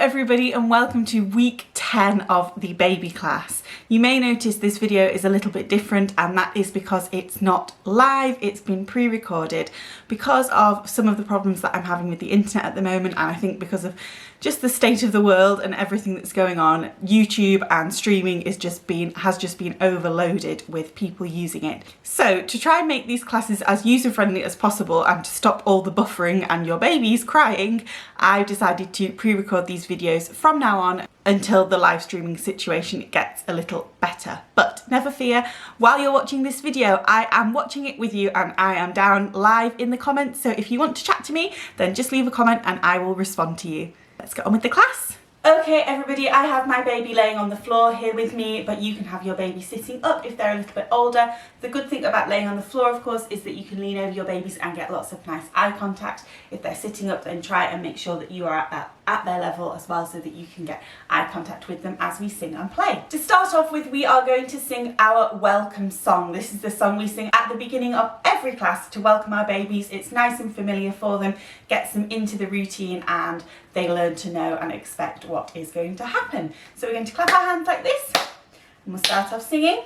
everybody and welcome to week 10 of the baby class. You may notice this video is a little bit different, and that is because it's not live, it's been pre-recorded because of some of the problems that I'm having with the internet at the moment, and I think because of just the state of the world and everything that's going on. YouTube and streaming has just been overloaded with people using it. So to try and make these classes as user-friendly as possible and to stop all the buffering and your babies crying, I've decided to pre-record these videos from now on until the live streaming situation gets a little better. But never fear, while you're watching this video, I am watching it with you and I am down live in the comments. So if you want to chat to me, then just leave a comment and I will respond to you. Let's get on with the class. Okay everybody, I have my baby laying on the floor here with me, but you can have your baby sitting up if they're a little bit older. The good thing about laying on the floor, of course, is that you can lean over your babies and get lots of nice eye contact. If they're sitting up, then try and make sure that you are at their level as well, so that you can get eye contact with them as we sing and play. To start off with, we are going to sing our welcome song. This is the song we sing at the beginning of every class to welcome our babies. It's nice and familiar for them, gets them into the routine, and they learn to know and expect what is going to happen. So we're going to clap our hands like this and we'll start off singing.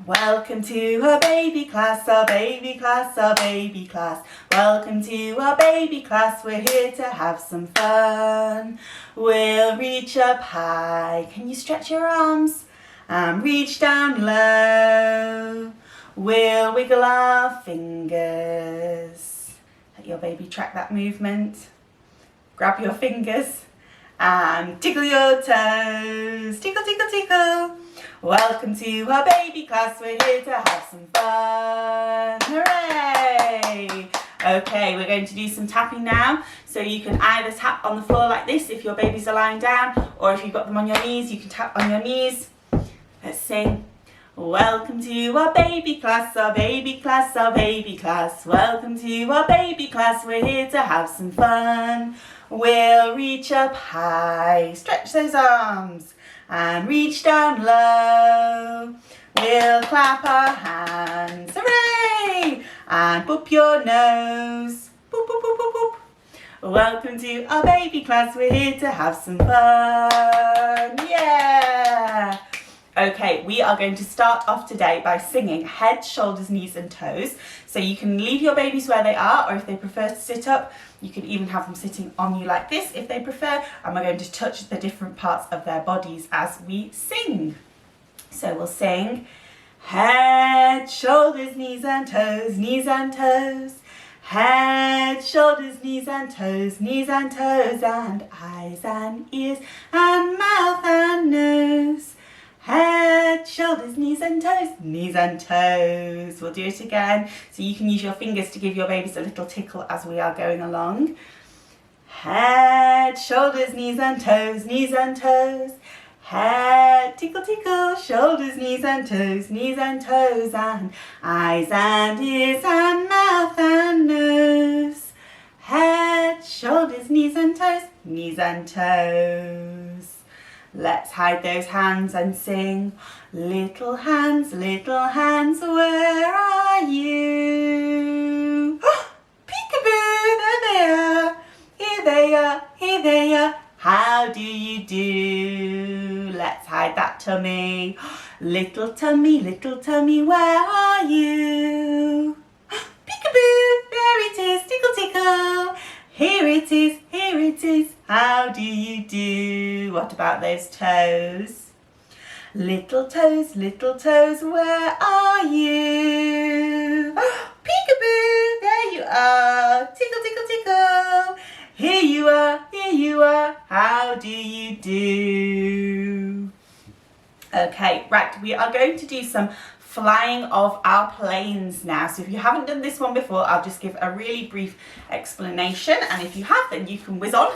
Welcome to our baby class, our baby class, our baby class. Welcome to our baby class, we're here to have some fun. We'll reach up high, can you stretch your arms? And reach down low. We'll wiggle our fingers. Let your baby track that movement. Grab your fingers and tickle your toes. Tickle, tickle, tickle. Welcome to our baby class, we're here to have some fun. Hooray! Okay, we're going to do some tapping now. So you can either tap on the floor like this if your babies are lying down, or if you've got them on your knees, you can tap on your knees. Let's sing. Welcome to our baby class, our baby class, our baby class. Welcome to our baby class, we're here to have some fun. We'll reach up high, stretch those arms, and reach down low. We'll clap our hands, hooray! And boop your nose, boop, boop, boop, boop, boop. Welcome to our baby class, we're here to have some fun, yeah! Okay, we are going to start off today by singing head, shoulders, knees and toes. So you can leave your babies where they are, or if they prefer to sit up, you can even have them sitting on you like this if they prefer. And we're going to touch the different parts of their bodies as we sing. So we'll sing head, shoulders, knees and toes, knees and toes. Head, shoulders, knees and toes, and eyes and ears and mouth and nose. Head, shoulders, knees and toes, knees and toes. We'll do it again. So you can use your fingers to give your babies a little tickle as we are going along. Head, shoulders, knees and toes, knees and toes. Head, tickle, tickle, shoulders, knees and toes, and eyes and ears and mouth and nose. Head, shoulders, knees and toes. Let's hide those hands and sing. Little hands, where are you? Peekaboo, there they are. Here they are, here they are. How do you do? Let's hide that tummy. Little tummy, where are you? Peekaboo, there it is, tickle, tickle. Here it is, here it is. How do you do? What about those toes? Little toes, where are you? Peekaboo, there you are. Tickle, tickle, tickle. Here you are, here you are. How do you do? Okay, right, we are going to do some flying of our planes now. So if you haven't done this one before, I'll just give a really brief explanation, and if you have, then you can whiz on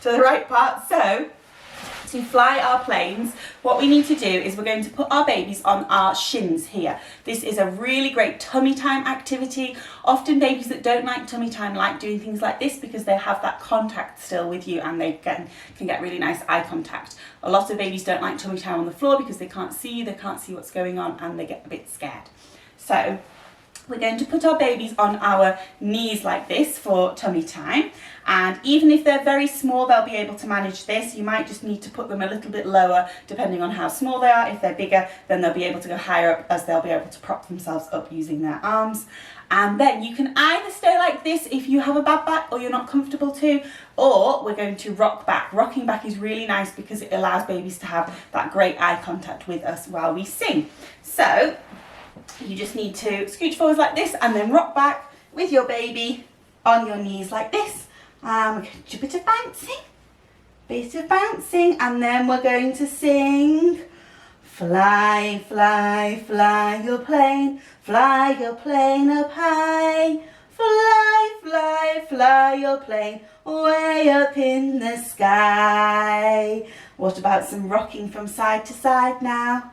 to the right part. So to fly our planes, what we need to do is we're going to put our babies on our shins here. This is a really great tummy time activity. Often babies that don't like tummy time like doing things like this because they have that contact still with you, and they can get really nice eye contact. A lot of babies don't like tummy time on the floor because they can't see you, they can't see what's going on, and they get a bit scared. So we're going to put our babies on our knees like this for tummy time, and even if they're very small they'll be able to manage this. You might just need to put them a little bit lower depending on how small they are. If they're bigger then they'll be able to go higher up, as they'll be able to prop themselves up using their arms. And then you can either stay like this if you have a bad back or you're not comfortable to, or we're going to rock back. Rocking back is really nice because it allows babies to have that great eye contact with us while we sing. So you just need to scooch forwards like this and then rock back with your baby on your knees like this. We're going to do a bit of bouncing, and then we're going to sing. Fly, fly, fly your plane up high. Fly, fly, fly your plane way up in the sky. What about some rocking from side to side now?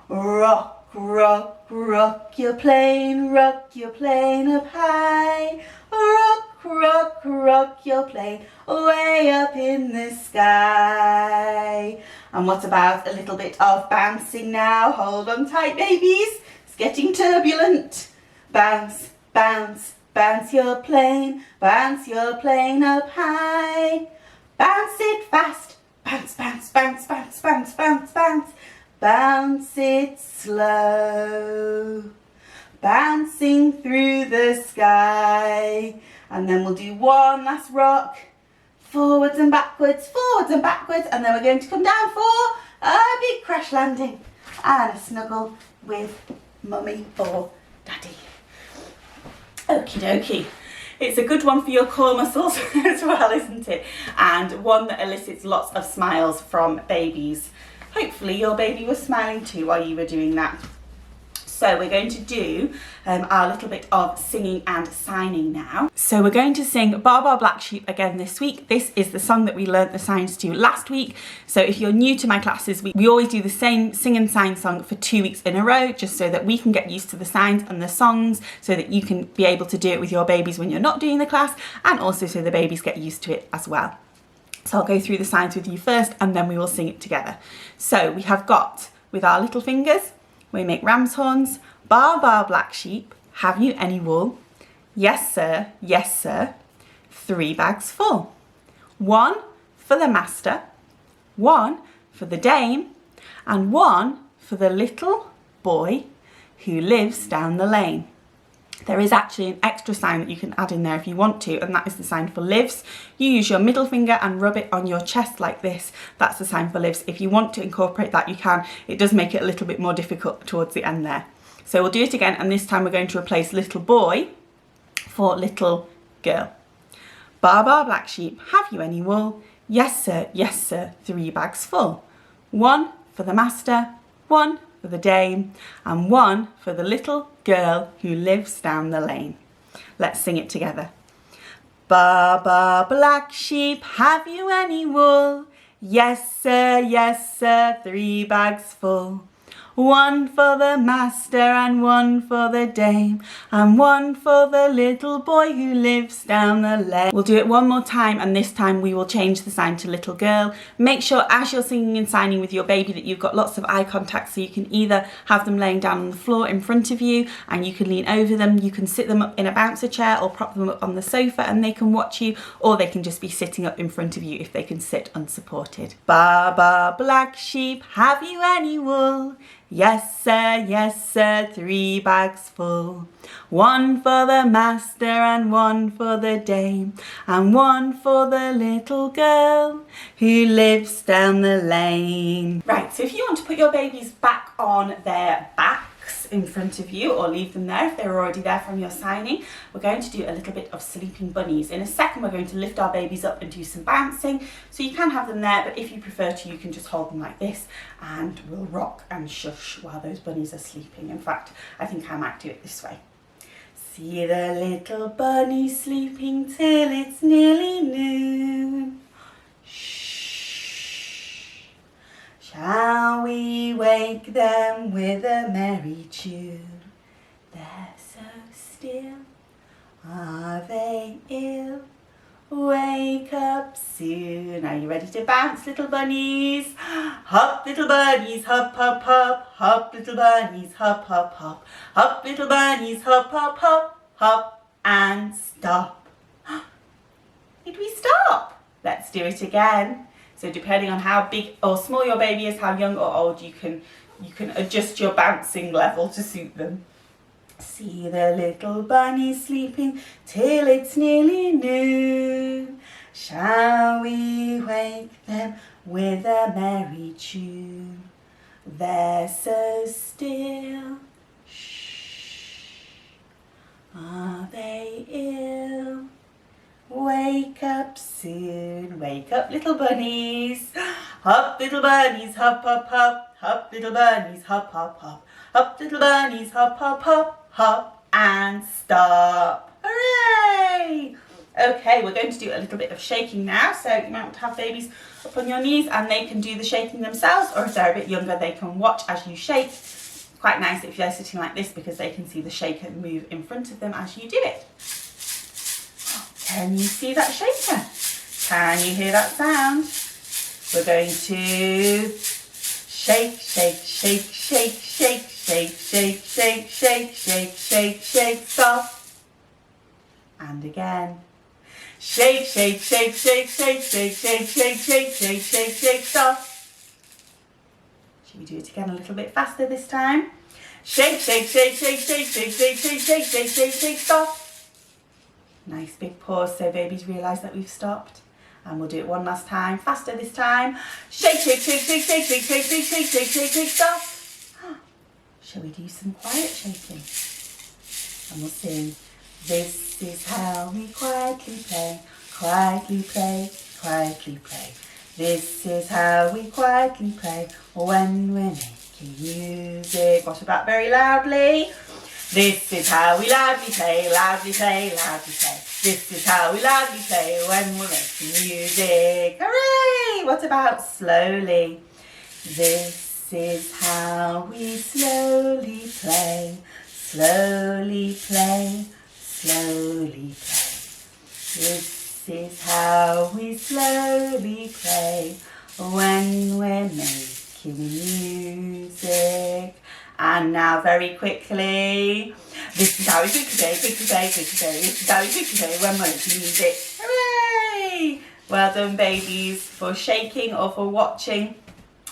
Rock, rock, rock your plane up high. Rock, rock, rock your plane way up in the sky. And what about a little bit of bouncing now? Hold on tight, babies. It's getting turbulent. Bounce, bounce, bounce your plane up high. Bounce it fast. Bounce, bounce, bounce, bounce, bounce, bounce, bounce. Bounce it slow. Bouncing through the sky. And then we'll do one last rock. Forwards and backwards, and then we're going to come down for a big crash landing and a snuggle with mummy or daddy. Okie dokie. It's a good one for your core muscles as well, isn't it? And one that elicits lots of smiles from babies. Hopefully your baby was smiling too while you were doing that. So we're going to do our little bit of singing and signing now. So we're going to sing Bar Bar Black Sheep again this week. This is the song that we learnt the signs to last week. So if you're new to my classes, we always do the same sing and sign song for 2 weeks in a row, just so that we can get used to the signs and the songs, so that you can be able to do it with your babies when you're not doing the class, and also so the babies get used to it as well. So I'll go through the signs with you first and then we will sing it together. So we have got, with our little fingers, we make ram's horns. Bar, bar, black sheep, have you any wool? Yes, sir, 3 bags full. 1 for the master, 1 for the dame, and 1 for the little boy who lives down the lane. There is actually an extra sign that you can add in there if you want to, and that is the sign for lives. You use your middle finger and rub it on your chest like this. That's the sign for lives. If you want to incorporate that, you can. It does make it a little bit more difficult towards the end there. So we'll do it again, and this time we're going to replace little boy for little girl. Bar, bar, black sheep, have you any wool? Yes, sir, 3 bags full. 1 for the master, 1 for the dame, and 1 for the little girl who lives down the lane. Let's sing it together. Bar, bar, black sheep, have you any wool? Yes, sir, 3 bags full. 1 for the master and 1 for the dame, and 1 for the little boy who lives down the lane. We'll do it one more time, and this time we will change the sign to little girl. Make sure as you're singing and signing with your baby that you've got lots of eye contact, so you can either have them laying down on the floor in front of you and you can lean over them, you can sit them up in a bouncer chair or prop them up on the sofa and they can watch you, or they can just be sitting up in front of you if they can sit unsupported. Bar, bar, black sheep, have you any wool? Yes, sir, 3 bags full. 1 for the master and 1 for the dame, and 1 for the little girl who lives down the lane. Right, so if you want to put your babies back on their backs in front of you, or leave them there if they're already there from your signing, we're going to do a little bit of sleeping bunnies. In a second we're going to lift our babies up and do some bouncing, so you can have them there, but if you prefer to, you can just hold them like this and we'll rock and shush while those bunnies are sleeping. In fact, I think I might do it this way. See the little bunnies sleeping till it's nearly noon. Shh. Shall we wake them with a merry tune? They're so still. Are they ill? wake up soon. Are you ready to bounce, little bunnies? Hop, little bunnies, hop, hop, hop. Hop, little bunnies, hop, hop, hop. Hop, little bunnies, hop, hop, hop. Hop and stop. Did we stop? Let's do it again. So depending on how big or small your baby is, how young or old, you can adjust your bouncing level to suit them. See the little bunnies sleeping till it's nearly noon. Shall we wake them with a merry tune? They're so still. Shh. Are they ill? Wake up soon. Wake up, little bunnies. Hop, little bunnies, hop, hop, hop. Hop, little bunnies, hop, hop, hop. Hop, little bunnies, hop, hop, hop. Hop and stop. Hooray! Okay, we're going to do a little bit of shaking now. So you might want to have babies up on your knees and they can do the shaking themselves, or if they're a bit younger, they can watch as you shake. Quite nice if they're sitting like this because they can see the shaker move in front of them as you do it. Can you see that shaker? Can you hear that sound? We're going to shake, shake, shake, shake, shake, shake, shake, shake, shake, shake, shake, shake, stop. And again. Shake, shake, shake, shake, shake, shake, shake, shake, shake, shake, shake, shake, stop. Should we do it again a little bit faster this time? Shake, shake, shake, shake, shake, shake, shake, shake, shake, shake, shake, shake, stop. Nice big pause so babies realise that we've stopped. And we'll do it one last time, faster this time. Shake, shake, shake, shake, shake, shake, shake, shake, shake, shake, shake, shake, stop. Shall we do some quiet shaking? And we'll sing, this is how we quietly play, quietly play, quietly play. This is how we quietly play when we're making music. What about very loudly? This is how we loudly play, loudly play, loudly play. This is how we loudly play when we're making music. Hooray! What about slowly? This is how we slowly play, slowly play, slowly play. This is how we slowly play when we're making music. And now very quickly, this is how we quickly play, quickly play, quickly play. This is how we quickly play when we're making music. Hooray! Well done, babies, for shaking or for watching.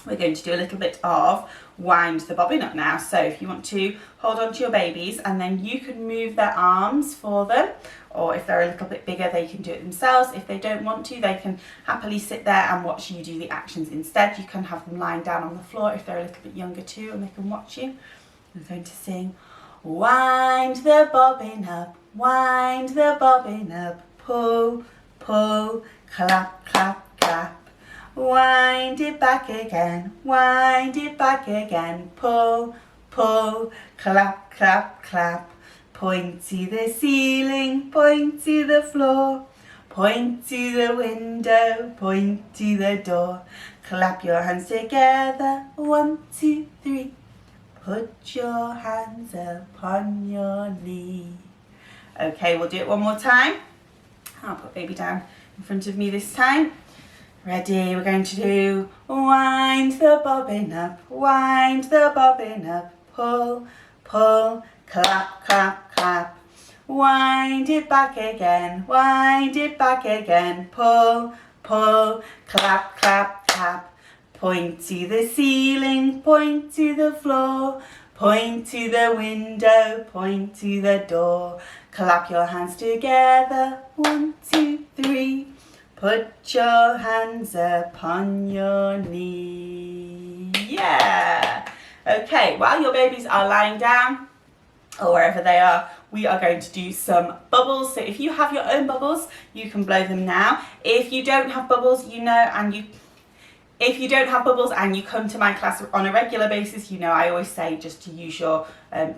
We're going to do a little bit of wind the bobbin up now. So if you want to hold on to your babies and then you can move their arms for them, or if they're a little bit bigger, they can do it themselves. If they don't want to, they can happily sit there and watch you do the actions instead. You can have them lying down on the floor if they're a little bit younger too, and they can watch you. I'm going to sing, wind the bobbin up, wind the bobbin up, pull, pull, clap, clap, clap. Wind it back again, wind it back again, pull, pull, clap, clap, clap. Point to the ceiling, point to the floor, point to the window, point to the door. Clap your hands together, 1, 2, 3. Put your hands upon your knee. Okay, we'll do it one more time. I'll put baby down in front of me this time. Ready, we're going to do wind the bobbin up, wind the bobbin up, pull, pull, clap, clap, clap. Wind it back again, wind it back again, pull, pull, clap, clap, clap. Point to the ceiling, point to the floor, point to the window, point to the door. Clap your hands together, 1, 2, 3. Put your hands upon your knee. Yeah. Okay, while your babies are lying down or wherever they are, we are going to do some bubbles. So if you have your own bubbles, you can blow them now. If you don't have bubbles, you know, and If you don't have bubbles and you come to my class on a regular basis, you know I always say just to use your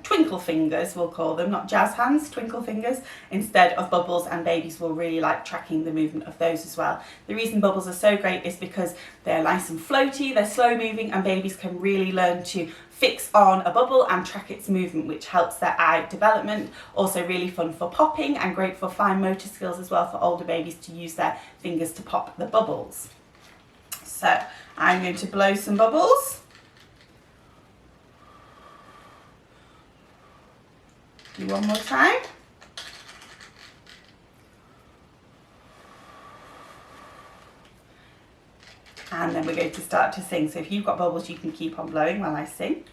twinkle fingers, we'll call them, not jazz hands, twinkle fingers, instead of bubbles, and babies will really like tracking the movement of those as well. The reason bubbles are so great is because they're nice and floaty, they're slow moving, and babies can really learn to fix on a bubble and track its movement, which helps their eye development. Also really fun for popping and great for fine motor skills as well for older babies to use their fingers to pop the bubbles. So I'm going to blow some bubbles. Do one more time. And then we're going to start to sing. So if you've got bubbles, you can keep on blowing while I sing.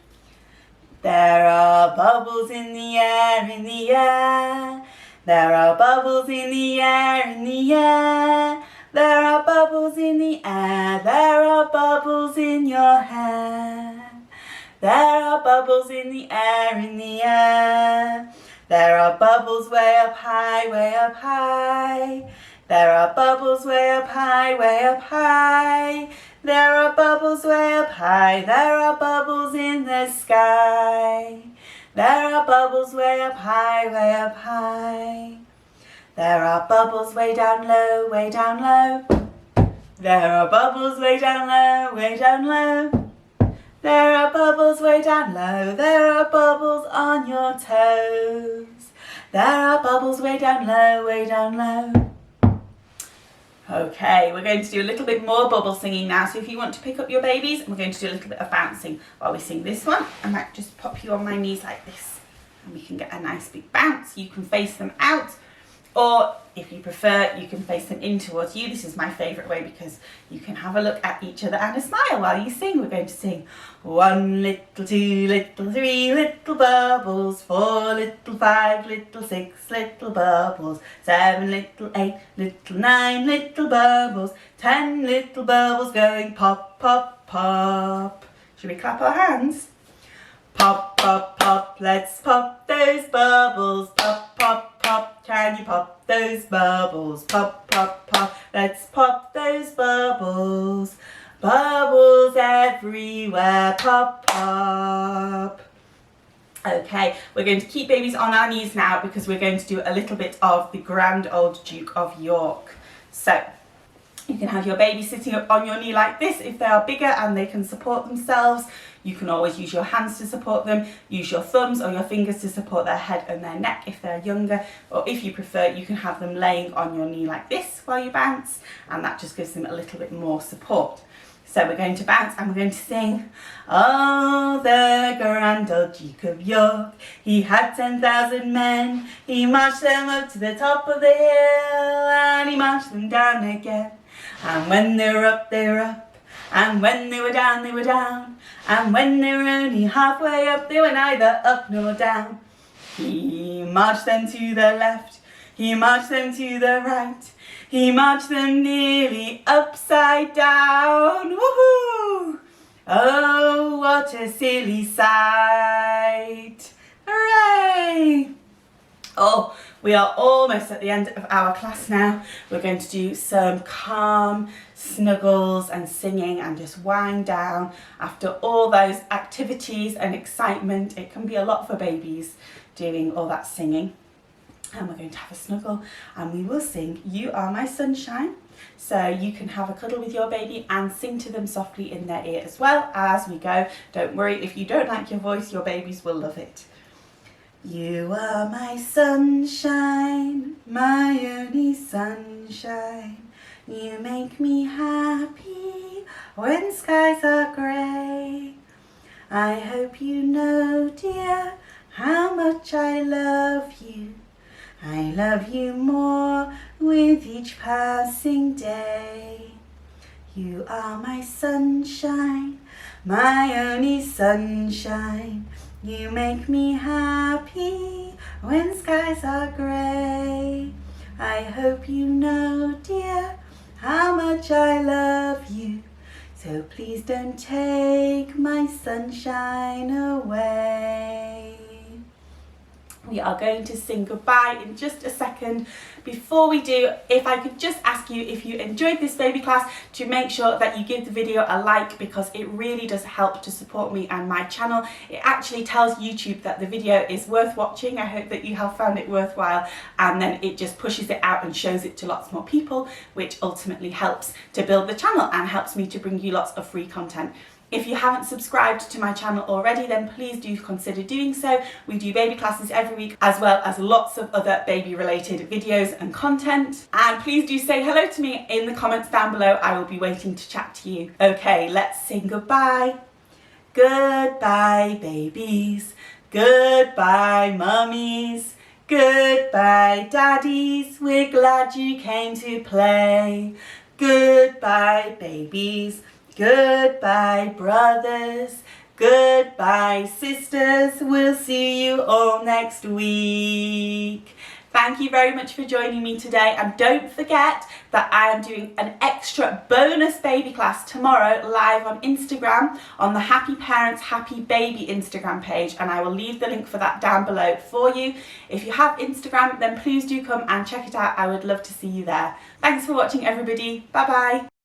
There are bubbles in the air, in the air. There are bubbles in the air, in the air. There are bubbles in the air, there are bubbles in your hair. There are bubbles in the air, in the air. There are bubbles way up high, way up high. There are bubbles way up high, way up high. There are bubbles way up high, there are bubbles in the sky. There are bubbles way up high, way up high. There are bubbles way down low, way down low. There are bubbles way down low, way down low. There are bubbles way down low, there are bubbles on your toes. There are bubbles way down low, way down low. Okay, we're going to do a little bit more bubble singing now. So if you want to pick up your babies, we're going to do a little bit of bouncing while we sing this one. I might just pop you on my knees like this and we can get a nice big bounce. You can face them out, or if you prefer, you can face them in towards you. This is my favourite way because you can have a look at each other and a smile while you sing. We're going to sing 1 little, 2 little, 3 little bubbles, 4 little, 5 little, 6 little bubbles, 7 little, 8 little, 9 little bubbles, 10 little bubbles going pop, pop, pop. Should we clap our hands? Pop, pop, pop, let's pop those bubbles. Pop, pop, pop, can you pop those bubbles? Pop, pop, pop, let's pop those bubbles. Bubbles everywhere, pop, pop. Okay, we're going to keep babies on our knees now because we're going to do a little bit of the Grand Old Duke of York. So, you can have your baby sitting up on your knee like this if they are bigger and they can support themselves. You can always use your hands to support them, use your thumbs or your fingers to support their head and their neck if they're younger, or if you prefer, you can have them laying on your knee like this while you bounce, and that just gives them a little bit more support. So we're going to bounce and we're going to sing, oh, the Grand Old Duke of York, he had 10,000 men, he marched them up to the top of the hill, and he marched them down again. And when they were up, they were up. And when they were down, they were down. And when they were only halfway up, they were neither up nor down. He marched them to the left. He marched them to the right. He marched them nearly upside down. Woohoo! Oh, what a silly sight. Hooray! Oh, we are almost at the end of our class now. We're going to do some calm snuggles and singing and just wind down after all those activities and excitement. It can be a lot for babies doing all that singing. And we're going to have a snuggle and we will sing You Are My Sunshine. So you can have a cuddle with your baby and sing to them softly in their ear as well as we go. Don't worry, if you don't like your voice, your babies will love it. You are my sunshine, my only sunshine. You make me happy when skies are grey. I hope you know, dear, how much I love you. I love you more with each passing day. You are my sunshine, my only sunshine. You make me happy when skies are grey. I hope you know, dear, how much I love you. So please don't take my sunshine away. We are going to sing goodbye in just a second. Before we do, if I could just ask you, if you enjoyed this baby class, to make sure that you give the video a like, because it really does help to support me and my channel. It actually tells YouTube that the video is worth watching. I hope that you have found it worthwhile, and then it just pushes it out and shows it to lots more people, which ultimately helps to build the channel and helps me to bring you lots of free content. If you haven't subscribed to my channel already, then please do consider doing so. We do baby classes every week, as well as lots of other baby related videos and content. And please do say hello to me in the comments down below. I will be waiting to chat to you. Okay, let's sing goodbye. Goodbye, babies. Goodbye, mummies. Goodbye, daddies. We're glad you came to play. Goodbye, babies. Goodbye, brothers. Goodbye, sisters. We'll see you all next week. Thank you very much for joining me today, and don't forget that I am doing an extra bonus baby class tomorrow live on Instagram on the Happy Parents Happy Baby Instagram page, and I will leave the link for that down below for you. If you have Instagram, then please do come and check it out. I would love to see you there. Thanks for watching, everybody. Bye bye.